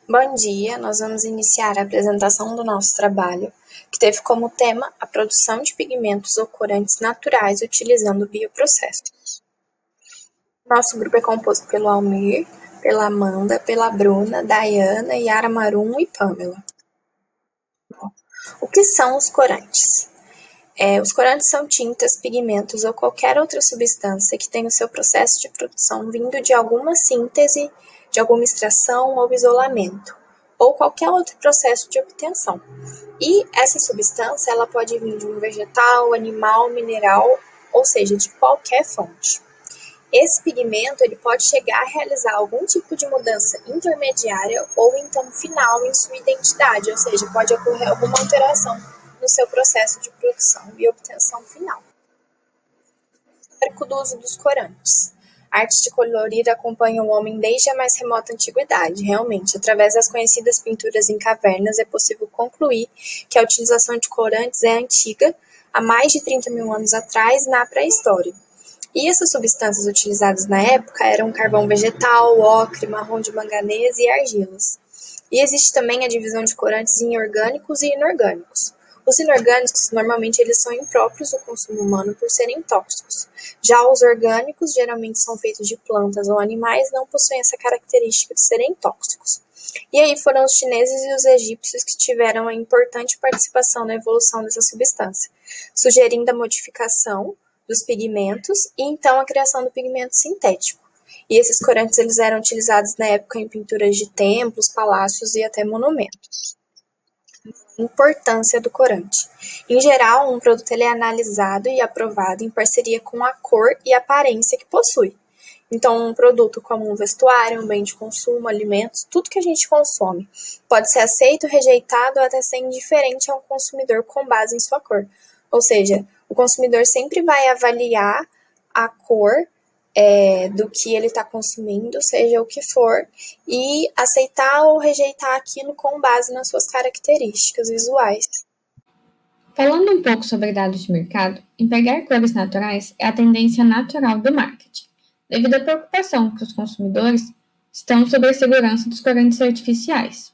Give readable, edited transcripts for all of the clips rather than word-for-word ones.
Bom dia, nós vamos iniciar a apresentação do nosso trabalho, que teve como tema a produção de pigmentos ou corantes naturais utilizando bioprocessos. Nosso grupo é composto pelo Almir, pela Amanda, pela Bruna, Dayana, Yara Marum e Pamela. O que são os corantes? Os corantes são tintas, pigmentos ou qualquer outra substância que tenha o seu processo de produção vindo de alguma síntese, de alguma extração ou isolamento, ou qualquer outro processo de obtenção. E essa substância ela pode vir de um vegetal, animal, mineral, ou seja, de qualquer fonte. Esse pigmento ele pode chegar a realizar algum tipo de mudança intermediária ou então final em sua identidade, ou seja, pode ocorrer alguma alteração no seu processo de produção e obtenção final. Histórico do uso dos corantes. A arte de colorir acompanha o homem desde a mais remota antiguidade. Realmente, através das conhecidas pinturas em cavernas, é possível concluir que a utilização de corantes é antiga, há mais de 30 mil anos atrás, na pré-história. E essas substâncias utilizadas na época eram carvão vegetal, ocre, marrom de manganês e argilas. E existe também a divisão de corantes em orgânicos e inorgânicos. Os inorgânicos, normalmente, eles são impróprios ao consumo humano por serem tóxicos. Já os orgânicos, geralmente são feitos de plantas ou animais, não possuem essa característica de serem tóxicos. E aí foram os chineses e os egípcios que tiveram a importante participação na evolução dessa substância, sugerindo a modificação dos pigmentos e então a criação do pigmento sintético. E esses corantes eles eram utilizados na época em pinturas de templos, palácios e até monumentos. Importância do corante. Em geral, um produto ele é analisado e aprovado em parceria com a cor e aparência que possui. Então, um produto como um vestuário, um bem de consumo, alimentos, tudo que a gente consome, pode ser aceito, rejeitado ou até ser indiferente ao consumidor com base em sua cor. Ou seja, o consumidor sempre vai avaliar a cor do que ele está consumindo, seja o que for, e aceitar ou rejeitar aquilo com base nas suas características visuais. Falando um pouco sobre dados de mercado, empregar cores naturais é a tendência natural do marketing, devido à preocupação que os consumidores estão sobre a segurança dos corantes artificiais.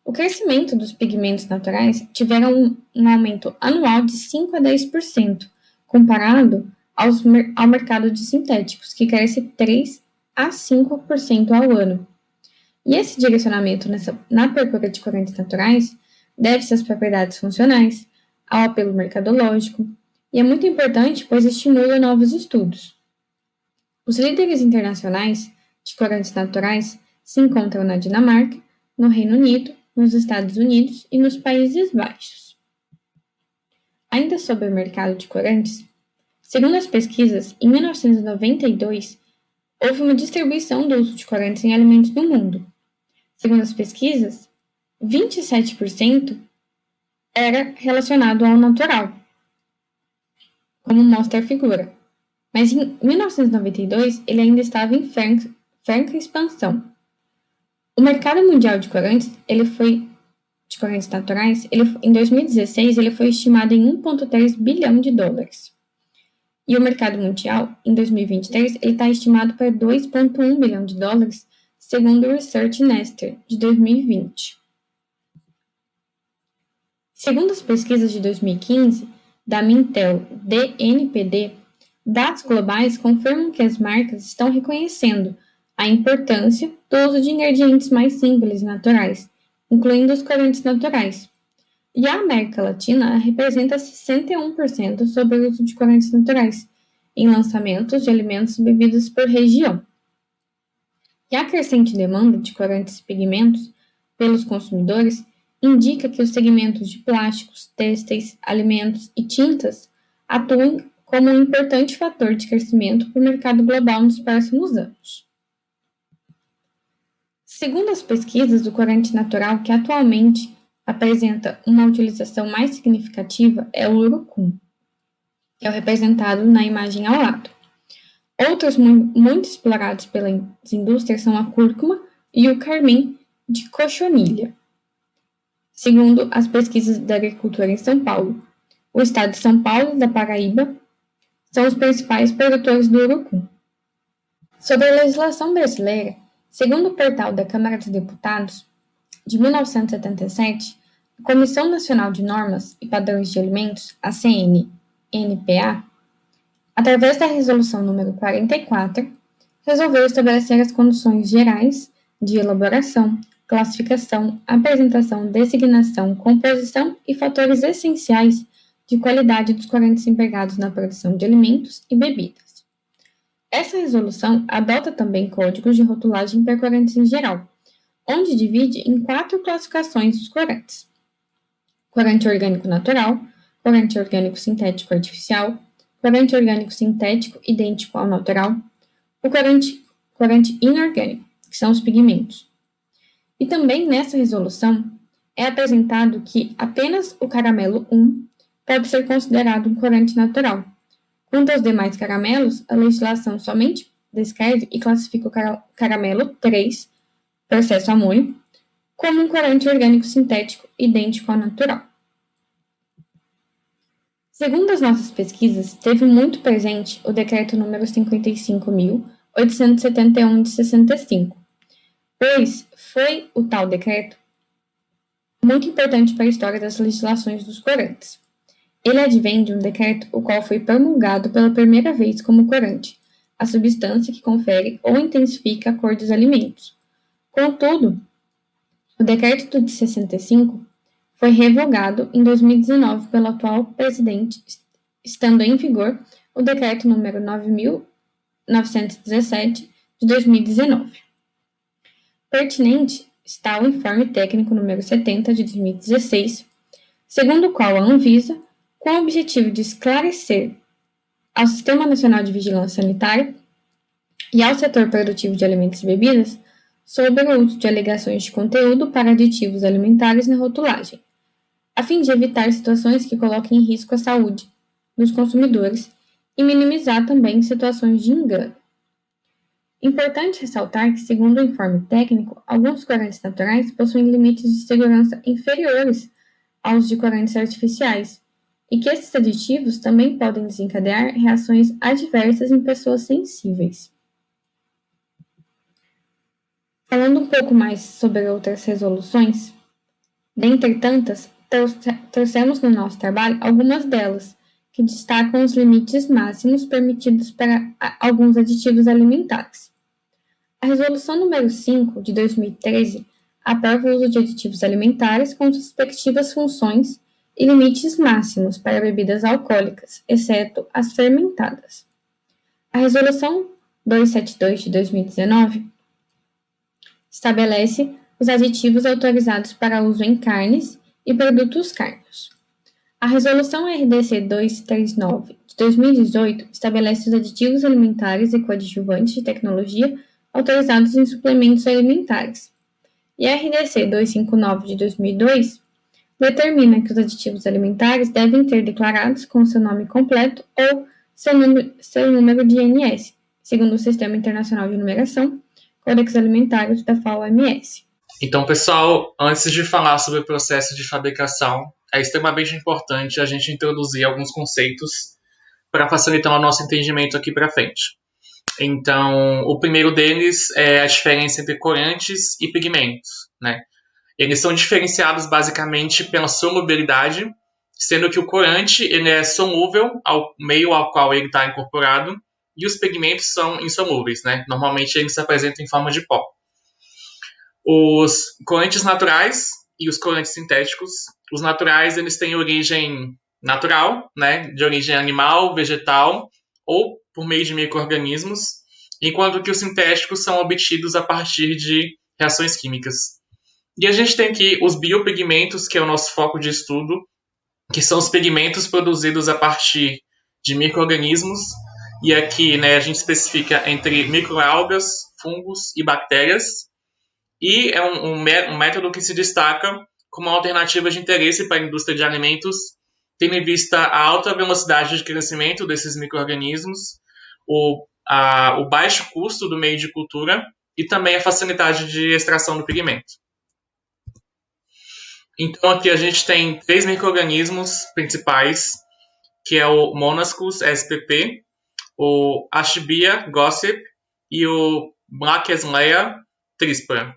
O crescimento dos pigmentos naturais tiveram um aumento anual de 5 a 10%, comparado ao mercado de sintéticos, que cresce 3 a 5% ao ano. E esse direcionamento na procura de corantes naturais deve-se às propriedades funcionais, ao apelo mercadológico, e é muito importante pois estimula novos estudos. Os líderes internacionais de corantes naturais se encontram na Dinamarca, no Reino Unido, nos Estados Unidos e nos Países Baixos. Ainda sobre o mercado de corantes, segundo as pesquisas, em 1992, houve uma distribuição do uso de corantes em alimentos no mundo. Segundo as pesquisas, 27% era relacionado ao natural, como mostra a figura. Mas em 1992, ele ainda estava em franca expansão. O mercado mundial de corantes, de corantes naturais, em 2016, ele foi estimado em 1,3 bilhão de dólares. E o mercado mundial, em 2023, ele está estimado para 2,1 bilhão de dólares, segundo o Research Nester, de 2020. Segundo as pesquisas de 2015, da Mintel DNPD, dados globais confirmam que as marcas estão reconhecendo a importância do uso de ingredientes mais simples e naturais, incluindo os corantes naturais. E a América Latina representa 61% sobre o uso de corantes naturais em lançamentos de alimentos e bebidas por região. E a crescente demanda de corantes e pigmentos pelos consumidores indica que os segmentos de plásticos, têxteis, alimentos e tintas atuam como um importante fator de crescimento para o mercado global nos próximos anos. Segundo as pesquisas, o corante natural que atualmente apresenta uma utilização mais significativa é o urucum, que é o representado na imagem ao lado. Outros muito explorados pelas indústrias são a cúrcuma e o carmim de cochonilha. Segundo as pesquisas da agricultura em São Paulo, o estado de São Paulo e da Paraíba são os principais produtores do urucum. Sobre a legislação brasileira, segundo o portal da Câmara dos Deputados, de 1977, a Comissão Nacional de Normas e Padrões de Alimentos, a CNNPA, através da Resolução número 44, resolveu estabelecer as condições gerais de elaboração, classificação, apresentação, designação, composição e fatores essenciais de qualidade dos corantes empregados na produção de alimentos e bebidas. Essa resolução adota também códigos de rotulagem para corantes em geral, onde divide em 4 classificações dos corantes: corante orgânico natural, corante orgânico sintético artificial, corante orgânico sintético idêntico ao natural, o corante inorgânico, que são os pigmentos. E também nessa resolução é apresentado que apenas o caramelo 1 pode ser considerado um corante natural. Quanto aos demais caramelos, a legislação somente descreve e classifica o caramelo 3, processo amônio, como um corante orgânico sintético idêntico ao natural. Segundo as nossas pesquisas, esteve muito presente o decreto número 55.871 de 65, pois foi o tal decreto muito importante para a história das legislações dos corantes. Ele advém de um decreto o qual foi promulgado pela primeira vez como corante, a substância que confere ou intensifica a cor dos alimentos. Contudo, o decreto de 65 foi revogado em 2019 pelo atual presidente, estando em vigor o decreto número 9.917 de 2019. Pertinente está o informe técnico número 70 de 2016, segundo o qual a Anvisa, com o objetivo de esclarecer ao Sistema Nacional de Vigilância Sanitária e ao setor produtivo de alimentos e bebidas sobre o uso de alegações de conteúdo para aditivos alimentares na rotulagem, a fim de evitar situações que coloquem em risco a saúde dos consumidores e minimizar também situações de engano. Importante ressaltar que, segundo o informe técnico, alguns corantes naturais possuem limites de segurança inferiores aos de corantes artificiais, e que esses aditivos também podem desencadear reações adversas em pessoas sensíveis. Falando um pouco mais sobre outras resoluções, dentre tantas, trouxemos no nosso trabalho algumas delas, que destacam os limites máximos permitidos para alguns aditivos alimentares. A Resolução número 5, de 2013, aprova o uso de aditivos alimentares com respectivas funções e limites máximos para bebidas alcoólicas, exceto as fermentadas. A Resolução 272 de 2019 estabelece os aditivos autorizados para uso em carnes e produtos cárneos. A Resolução RDC 239 de 2018 estabelece os aditivos alimentares e coadjuvantes de tecnologia autorizados em suplementos alimentares. E a RDC 259 de 2002 determina que os aditivos alimentares devem ter declarados com seu nome completo ou seu número de INS, segundo o Sistema Internacional de Numeração, Códex Alimentários da FAO-OMS. Então, pessoal, antes de falar sobre o processo de fabricação, é extremamente importante a gente introduzir alguns conceitos para facilitar o nosso entendimento aqui para frente. Então, o primeiro deles é a diferença entre corantes e pigmentos, né? Eles são diferenciados basicamente pela solubilidade, sendo que o corante ele é solúvel ao meio ao qual ele está incorporado e os pigmentos são insolúveis, né? Normalmente eles se apresentam em forma de pó. Os corantes naturais e os corantes sintéticos, os naturais eles têm origem natural, né? De origem animal, vegetal ou por meio de micro-organismos, enquanto que os sintéticos são obtidos a partir de reações químicas. E a gente tem aqui os biopigmentos, que é o nosso foco de estudo, que são os pigmentos produzidos a partir de micro-organismos, e aqui, né, a gente especifica entre microalgas, fungos e bactérias, e é um método que se destaca como uma alternativa de interesse para a indústria de alimentos, tendo em vista a alta velocidade de crescimento desses micro-organismos, o baixo custo do meio de cultura e também a facilidade de extração do pigmento. Então aqui a gente tem 3 micro-organismos principais, que é o Monascus spp, o Achibia gossip e o Blackeslea trispra.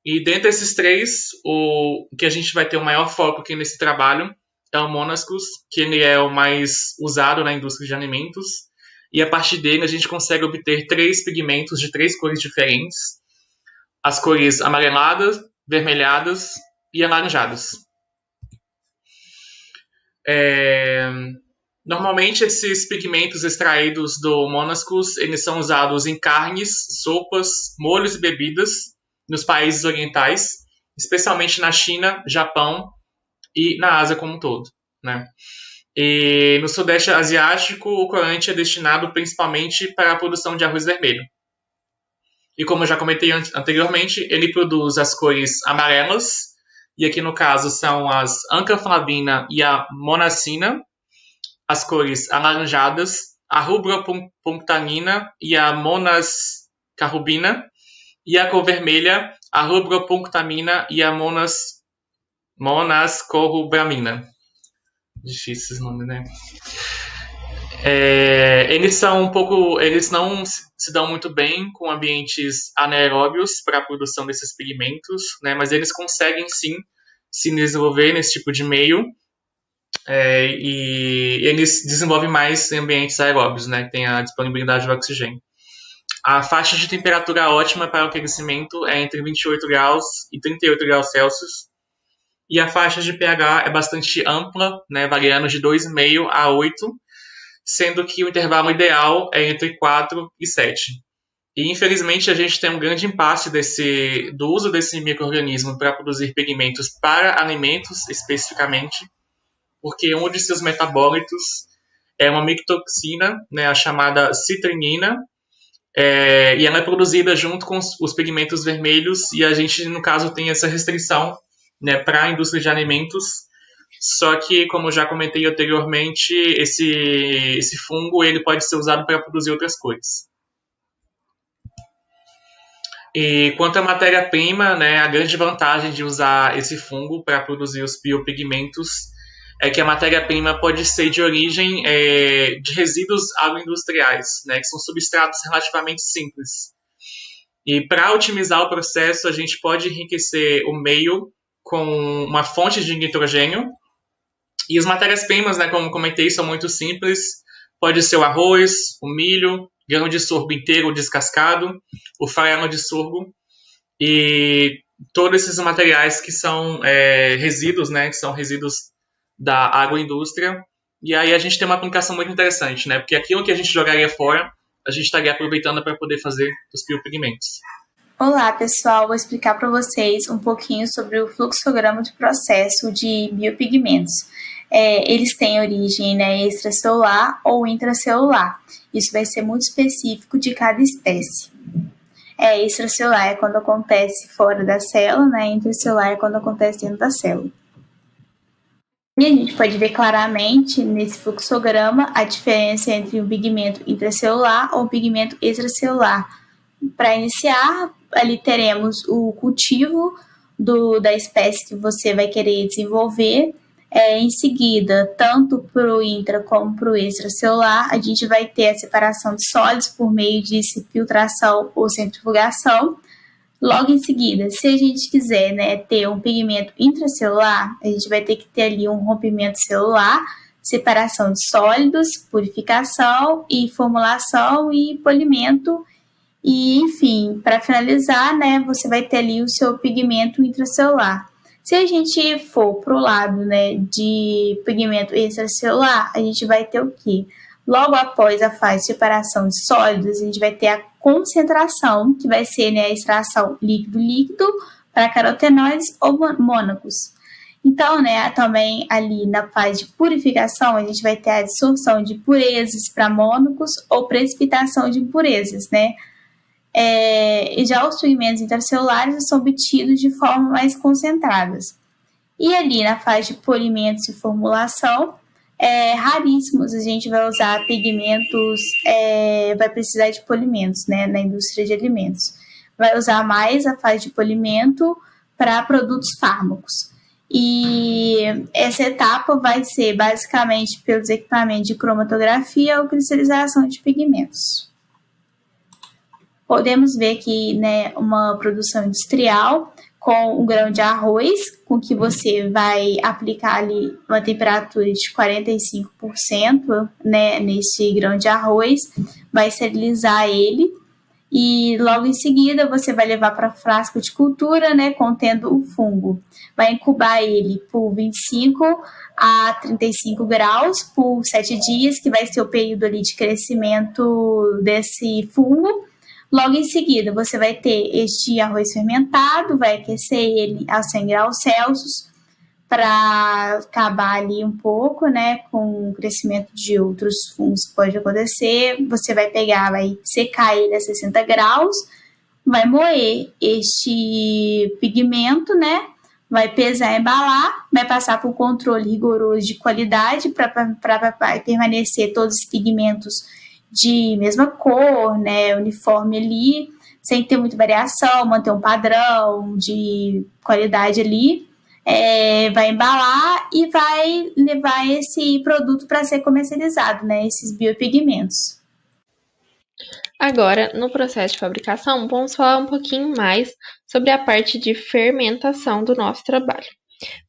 E dentre esses três, o que a gente vai ter o maior foco aqui nesse trabalho é o Monascus, que ele é o mais usado na indústria de alimentos. E a partir dele a gente consegue obter 3 pigmentos de 3 cores diferentes. As cores amareladas, vermelhadas e alaranjadas. Normalmente esses pigmentos extraídos do Monascus, eles são usados em carnes, sopas, molhos e bebidas nos países orientais, especialmente na China, Japão e na Ásia como um todo, né? E no Sudeste Asiático, o corante é destinado principalmente para a produção de arroz vermelho. E como eu já comentei anteriormente, ele produz as cores amarelas, e aqui no caso são as ancaflavina e a monacina, as cores alaranjadas, a rubropunctanina e a monascarrubina, e a cor vermelha, a rubropunctamina e a monascorubramina. Difícil esses nomes, né? Eles não se dão muito bem com ambientes anaeróbios para a produção desses pigmentos, né? Mas eles conseguem sim se desenvolver nesse tipo de meio, e eles desenvolvem mais em ambientes aeróbios, né? Que tem a disponibilidade do oxigênio. A faixa de temperatura ótima para o crescimento é entre 28 graus e 38 graus Celsius. E a faixa de pH é bastante ampla, né, variando de 2,5 a 8, sendo que o intervalo ideal é entre 4 e 7. E infelizmente a gente tem um grande impasse do uso desse micro-organismo para produzir pigmentos para alimentos especificamente, porque um de seus metabólitos é uma micotoxina, né, a chamada citrinina, e ela é produzida junto com os pigmentos vermelhos, e a gente, no caso, tem essa restrição, né, para a indústria de alimentos. Só que, como já comentei anteriormente, esse fungo ele pode ser usado para produzir outras coisas. E quanto à matéria-prima, né, a grande vantagem de usar esse fungo para produzir os biopigmentos é que a matéria-prima pode ser de origem de resíduos agroindustriais, né, que são substratos relativamente simples. E para otimizar o processo, a gente pode enriquecer o meio com uma fonte de nitrogênio. E as matérias-primas, né, como comentei, são muito simples. Pode ser o arroz, o milho, grão de sorgo inteiro ou descascado, o farelo de sorgo. E todos esses materiais que são resíduos, né, que são resíduos da agroindústria. E aí a gente tem uma aplicação muito interessante, né, porque aquilo que a gente jogaria fora, a gente estaria aproveitando para poder fazer os biopigmentos. Olá, pessoal! Vou explicar para vocês um pouquinho sobre o fluxograma de processo de biopigmentos. Eles têm origem, né, extracelular ou intracelular. Isso vai ser muito específico de cada espécie. Extracelular é quando acontece fora da célula, né, intracelular é quando acontece dentro da célula. E a gente pode ver claramente nesse fluxograma a diferença entre um pigmento intracelular ou um pigmento extracelular. Para iniciar, ali teremos o cultivo da espécie que você vai querer desenvolver. Em seguida, tanto para o intra como para o extracelular, a gente vai ter a separação de sólidos por meio de filtração ou centrifugação. Logo em seguida, se a gente quiser, né, ter um pigmento intracelular, a gente vai ter que ter ali um rompimento celular, separação de sólidos, purificação e formulação e polimento. E, enfim, para finalizar, né, você vai ter ali o seu pigmento intracelular. Se a gente for para o lado, né, de pigmento extracelular, a gente vai ter o quê? Logo após a fase de separação de sólidos, a gente vai ter a concentração, que vai ser, né, a extração líquido-líquido para carotenoides ou mônacos. Então, né, também ali na fase de purificação, a gente vai ter a absorção de impurezas para mônacos ou precipitação de impurezas, né? E já os pigmentos intracelulares são obtidos de forma mais concentradas. E ali na fase de polimentos e formulação, raríssimos a gente vai usar pigmentos, vai precisar de polimentos, né, na indústria de alimentos. Vai usar mais a fase de polimento para produtos fármacos. E essa etapa vai ser basicamente pelos equipamentos de cromatografia ou cristalização de pigmentos. Podemos ver aqui, né, uma produção industrial com um grão de arroz, com que você vai aplicar ali uma temperatura de 45%, né, nesse grão de arroz, vai esterilizar ele e logo em seguida você vai levar para frasco de cultura, né, contendo o fungo. Vai incubar ele por 25 a 35 graus por 7 dias, que vai ser o período ali de crescimento desse fungo. Logo em seguida, você vai ter este arroz fermentado, vai aquecer ele a 100 graus Celsius para acabar ali um pouco, né, com o crescimento de outros fungos que pode acontecer. Você vai pegar, vai secar ele a 60 graus, vai moer este pigmento, né, vai pesar e embalar, vai passar por controle rigoroso de qualidade para permanecer todos os pigmentos de mesma cor, né, uniforme ali, sem ter muita variação, manter um padrão de qualidade ali. Vai embalar e vai levar esse produto para ser comercializado, né, esses biopigmentos. Agora, no processo de fabricação, vamos falar um pouquinho mais sobre a parte de fermentação do nosso trabalho.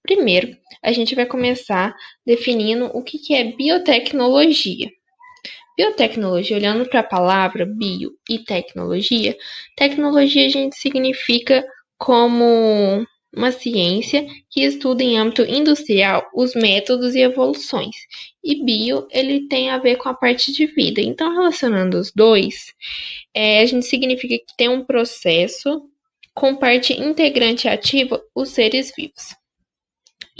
Primeiro, a gente vai começar definindo o que é biotecnologia. Biotecnologia, olhando para a palavra bio e tecnologia, tecnologia a gente significa como uma ciência que estuda em âmbito industrial os métodos e evoluções. E bio, ele tem a ver com a parte de vida. Então, relacionando os dois, a gente significa que tem um processo com parte integrante ativa, os seres vivos.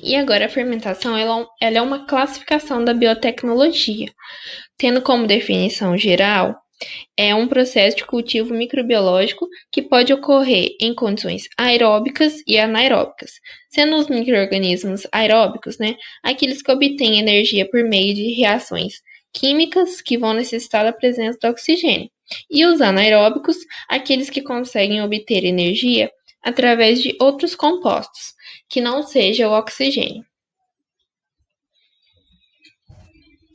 E agora a fermentação, ela é uma classificação da biotecnologia, tendo como definição geral, é um processo de cultivo microbiológico que pode ocorrer em condições aeróbicas e anaeróbicas, sendo os micro-organismos aeróbicos, né, aqueles que obtêm energia por meio de reações químicas que vão necessitar da presença do oxigênio, e os anaeróbicos, aqueles que conseguem obter energia através de outros compostos, que não seja o oxigênio.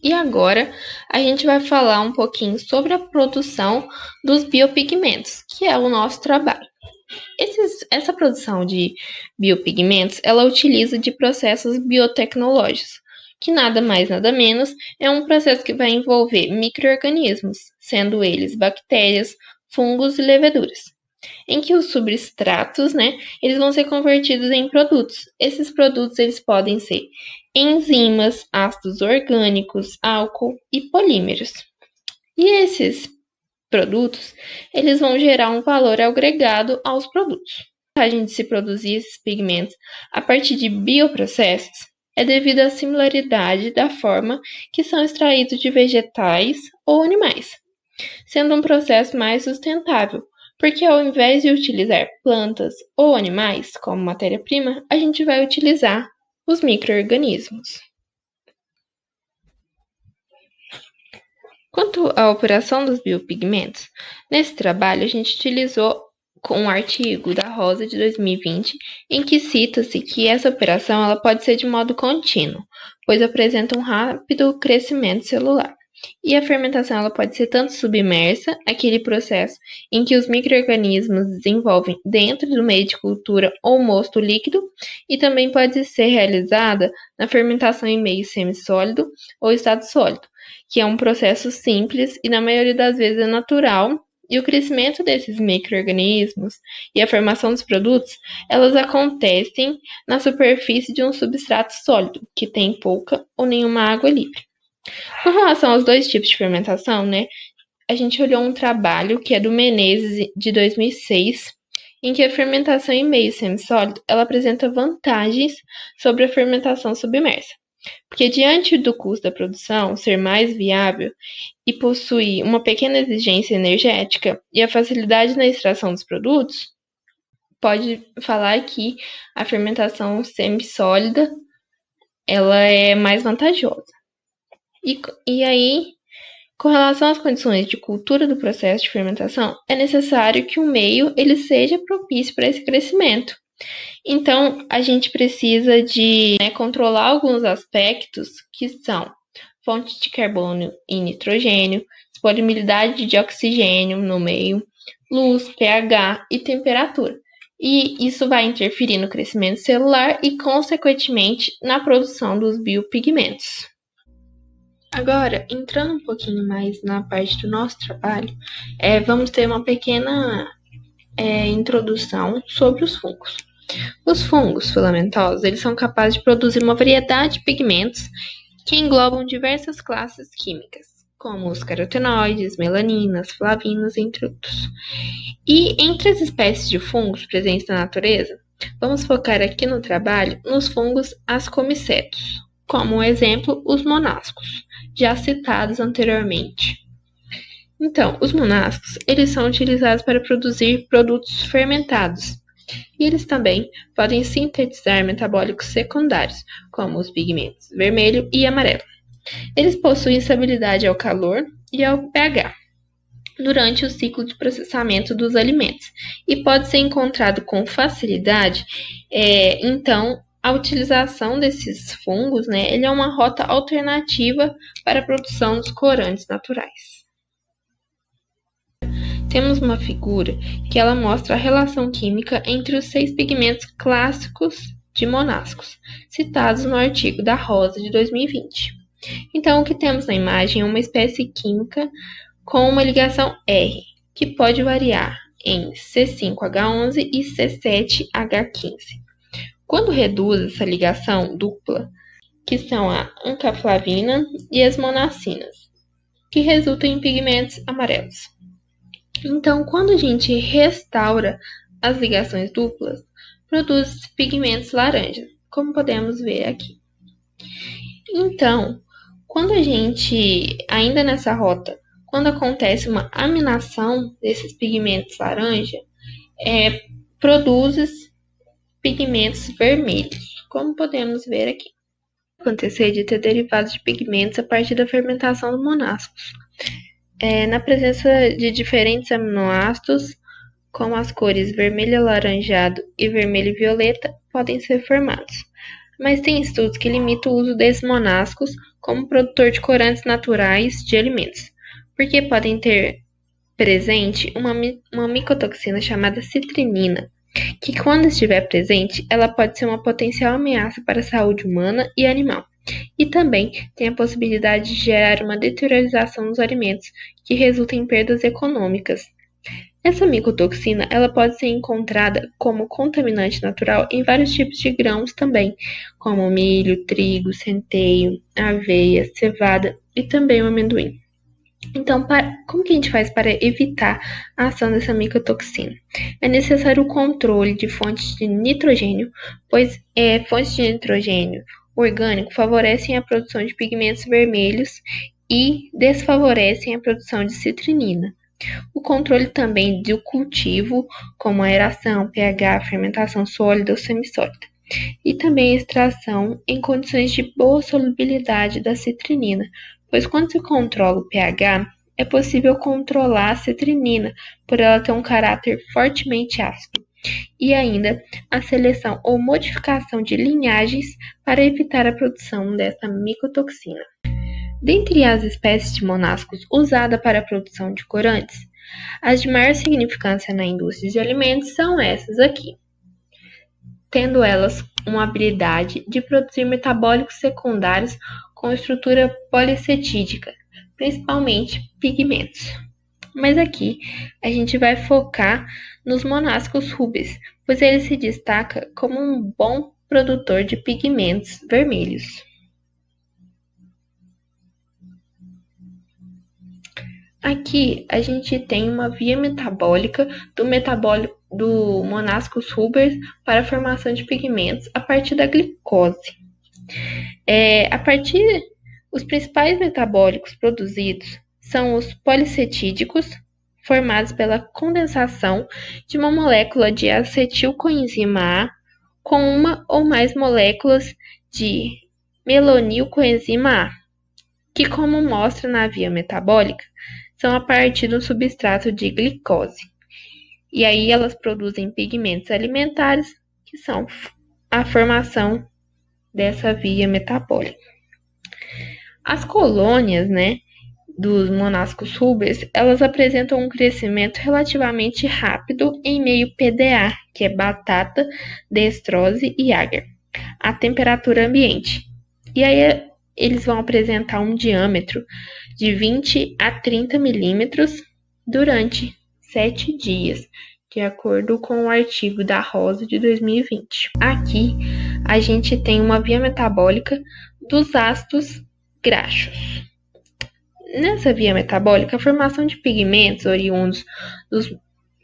E agora a gente vai falar um pouquinho sobre a produção dos biopigmentos, que é o nosso trabalho. Essa produção de biopigmentos, ela utiliza de processos biotecnológicos, que nada mais nada menos é um processo que vai envolver micro-organismos, sendo eles bactérias, fungos e leveduras, em que os substratos, né, eles vão ser convertidos em produtos. Esses produtos eles podem ser enzimas, ácidos orgânicos, álcool e polímeros. E esses produtos, eles vão gerar um valor agregado aos produtos. A gente se produzir esses pigmentos a partir de bioprocessos é devido à similaridade da forma que são extraídos de vegetais ou animais, sendo um processo mais sustentável, porque ao invés de utilizar plantas ou animais como matéria-prima, a gente vai utilizar os micro-organismos. Quanto à operação dos biopigmentos, nesse trabalho a gente utilizou um artigo da Rosa de 2020, em que cita-se que essa operação ela pode ser de modo contínuo, pois apresenta um rápido crescimento celular. E a fermentação ela pode ser tanto submersa, aquele processo em que os micro-organismos desenvolvem dentro do meio de cultura ou mosto líquido, e também pode ser realizada na fermentação em meio semissólido ou estado sólido, que é um processo simples e na maioria das vezes é natural, e o crescimento desses micro-organismos e a formação dos produtos, elas acontecem na superfície de um substrato sólido, que tem pouca ou nenhuma água livre. Com relação aos dois tipos de fermentação, né, a gente olhou um trabalho que é do Menezes, de 2006, em que a fermentação em meio semissólido, ela apresenta vantagens sobre a fermentação submersa. Porque diante do custo da produção ser mais viável e possuir uma pequena exigência energética e a facilidade na extração dos produtos, pode falar que a fermentação semissólida ela é mais vantajosa. E aí, com relação às condições de cultura do processo de fermentação, é necessário que o meio ele seja propício para esse crescimento. Então, a gente precisa de controlar alguns aspectos que são fonte de carbono e nitrogênio, disponibilidade de oxigênio no meio, luz, pH e temperatura. e isso vai interferir no crescimento celular e, consequentemente, na produção dos biopigmentos. Agora, entrando um pouquinho mais na parte do nosso trabalho, vamos ter uma pequena introdução sobre os fungos. Os fungos filamentosos, eles são capazes de produzir uma variedade de pigmentos que englobam diversas classes químicas, como os carotenoides, melaninas, flavinas, entre outros. E entre as espécies de fungos presentes na natureza, vamos focar aqui no trabalho nos fungos ascomicetos, como exemplo, os monascos, já citados anteriormente. Então, os monascos, eles são utilizados para produzir produtos fermentados, e eles também podem sintetizar metabólicos secundários, como os pigmentos vermelho e amarelo. Eles possuem estabilidade ao calor e ao pH durante o ciclo de processamento dos alimentos e pode ser encontrado com facilidade. Então, a utilização desses fungos, ele é uma rota alternativa para a produção dos corantes naturais. Temos uma figura que ela mostra a relação química entre os 6 pigmentos clássicos de monascos, citados no artigo da Rosa de 2020. Então, o que temos na imagem é uma espécie química com uma ligação R, que pode variar em C5H11 e C7H15. Quando reduz essa ligação dupla, que são a ancaflavina e as monacinas, que resultam em pigmentos amarelos. Então, quando a gente restaura as ligações duplas, produz pigmentos laranjas, como podemos ver aqui. Então, quando a gente, ainda nessa rota, quando acontece uma aminação desses pigmentos laranja, produz pigmentos vermelhos, como podemos ver aqui. Acontecer de ter derivados de pigmentos a partir da fermentação dos monascos. Na presença de diferentes aminoácidos, como as cores vermelho alaranjado e vermelho e violeta, podem ser formados. Mas tem estudos que limitam o uso desses monascos como produtor de corantes naturais de alimentos, porque podem ter presente uma micotoxina chamada citrinina, que quando estiver presente, ela pode ser uma potencial ameaça para a saúde humana e animal. E também tem a possibilidade de gerar uma deteriorização dos alimentos, que resulta em perdas econômicas. Essa micotoxina ela pode ser encontrada como contaminante natural em vários tipos de grãos também, como milho, trigo, centeio, aveia, cevada e também o amendoim. Então, como que a gente faz para evitar a ação dessa micotoxina? É necessário o controle de fontes de nitrogênio, pois fontes de nitrogênio orgânico favorecem a produção de pigmentos vermelhos e desfavorecem a produção de citrinina. O controle também do cultivo, como aeração, pH, fermentação sólida ou semissólida. E também a extração em condições de boa solubilidade da citrinina, pois quando se controla o pH, é possível controlar a citrinina, por ela ter um caráter fortemente ácido. E ainda a seleção ou modificação de linhagens para evitar a produção dessa micotoxina. Dentre as espécies de monascos usadas para a produção de corantes, as de maior significância na indústria de alimentos são essas aqui, tendo elas uma habilidade de produzir metabólicos secundários com estrutura policetídica, principalmente pigmentos. Mas aqui a gente vai focar nos monascos rubens, pois ele se destaca como um bom produtor de pigmentos vermelhos. Aqui a gente tem uma via metabólica do monascos rubens para a formação de pigmentos a partir da glicose. Os principais metabólicos produzidos são os policetídicos, formados pela condensação de uma molécula de acetilcoenzima A com uma ou mais moléculas de melanilcoenzima A, que, como mostra na via metabólica, são a partir do substrato de glicose. E aí elas produzem pigmentos alimentares, que são a formação dessa via metabólica. As colônias, dos monascos Hubers, elas apresentam um crescimento relativamente rápido em meio PDA, que é batata, destrose e agar, a temperatura ambiente. E aí eles vão apresentar um diâmetro de 20 a 30 milímetros durante 7 dias, de acordo com o artigo da Rosa de 2020. Aqui a gente tem uma via metabólica dos ácidos graxos. Nessa via metabólica, a formação de pigmentos oriundos dos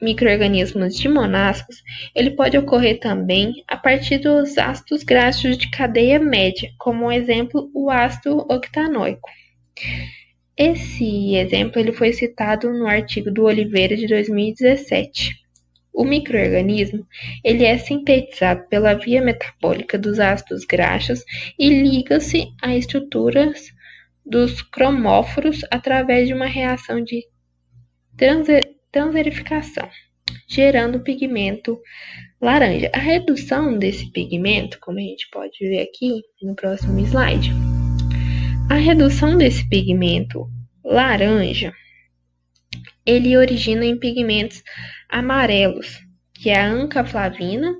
micro-organismos de monascos, ele pode ocorrer também a partir dos ácidos graxos de cadeia média, como um exemplo, o ácido octanoico. Esse exemplo ele foi citado no artigo do Oliveira de 2017. O micro-organismo ele é sintetizado pela via metabólica dos ácidos graxos e liga-se a estruturas dos cromóforos através de uma reação de transerificação, gerando o pigmento laranja. A redução desse pigmento, como a gente pode ver aqui no próximo slide, a redução desse pigmento laranja, ele origina em pigmentos amarelos, que é a ancaflavina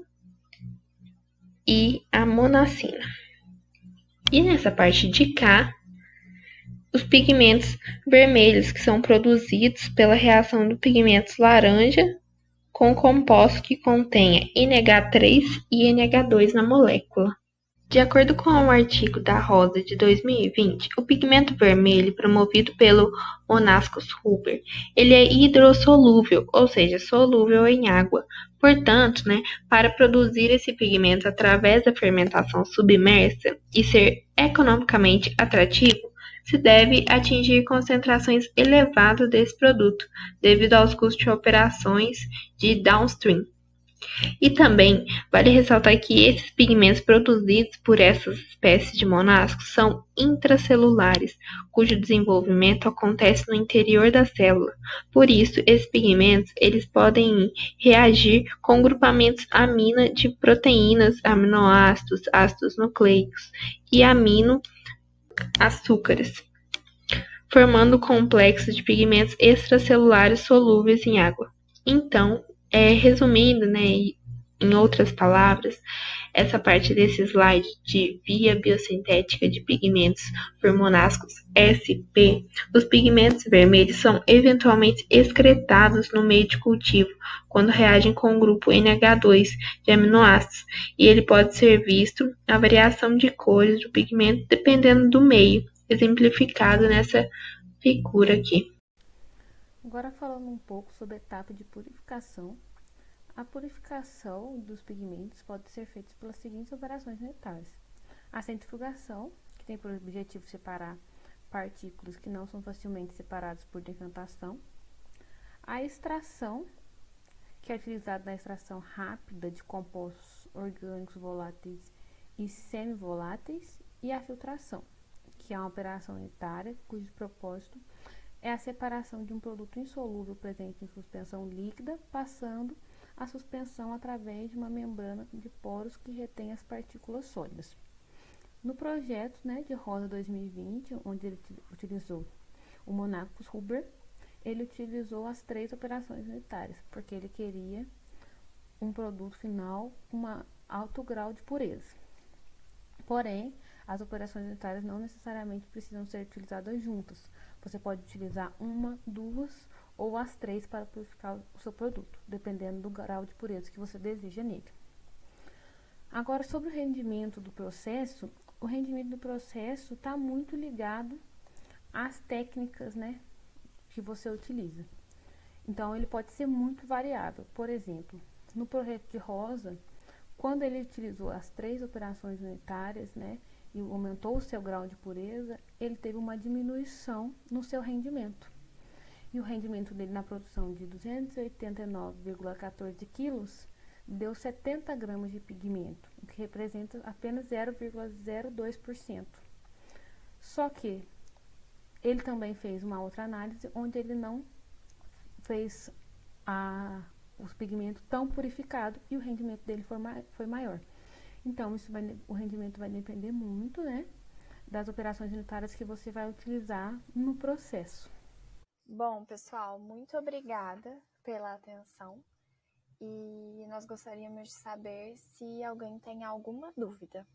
e a monacina. E nessa parte de cá, os pigmentos vermelhos, que são produzidos pela reação do pigmento laranja com composto que contenha NH3 e NH2 na molécula. De acordo com o artigo da Rosa de 2020, o pigmento vermelho promovido pelo Monascus Huber, ele é hidrossolúvel, ou seja, solúvel em água. Portanto, para produzir esse pigmento através da fermentação submersa e ser economicamente atrativo, se deve atingir concentrações elevadas desse produto, devido aos custos de operações de downstream. E também vale ressaltar que esses pigmentos produzidos por essas espécies de monascos são intracelulares, cujo desenvolvimento acontece no interior da célula. Por isso, esses pigmentos eles podem reagir com grupamentos amina de proteínas, aminoácidos, ácidos nucleicos e aminoácidos, formando complexos de pigmentos extracelulares solúveis em água. Então, resumindo, em outras palavras, essa parte desse slide de via biosintética de pigmentos por monascos SP, os pigmentos vermelhos são eventualmente excretados no meio de cultivo quando reagem com o grupo NH2 de aminoácidos, e ele pode ser visto a variação de cores do pigmento dependendo do meio, exemplificado nessa figura aqui. Agora falando um pouco sobre a etapa de purificação. A purificação dos pigmentos pode ser feita pelas seguintes operações unitárias. A centrifugação, que tem por objetivo separar partículas que não são facilmente separadas por decantação. A extração, que é utilizada na extração rápida de compostos orgânicos voláteis e semivoláteis. E a filtração, que é uma operação unitária cujo propósito é a separação de um produto insolúvel presente em suspensão líquida, passando a suspensão através de uma membrana de poros que retém as partículas sólidas. No projeto de Rosa 2020, onde ele utilizou o Monascus Huber, ele utilizou as 3 operações unitárias, porque ele queria um produto final com um alto grau de pureza. Porém, as operações unitárias não necessariamente precisam ser utilizadas juntas. Você pode utilizar 1, 2 ou as 3 para purificar o seu produto, dependendo do grau de pureza que você deseja nele. Agora, sobre o rendimento do processo, o rendimento do processo está muito ligado às técnicas que você utiliza. Então, ele pode ser muito variável. Por exemplo, no projeto de Rosa, quando ele utilizou as 3 operações unitárias, e aumentou o seu grau de pureza, ele teve uma diminuição no seu rendimento. E o rendimento dele na produção de 289,14 quilos deu 70 gramas de pigmento, o que representa apenas 0,02%. Só que ele também fez uma outra análise onde ele não fez os pigmentos tão purificados e o rendimento dele foi maior. Então, o rendimento vai depender muito, das operações unitárias que você vai utilizar no processo. Bom, pessoal, muito obrigada pela atenção e nós gostaríamos de saber se alguém tem alguma dúvida.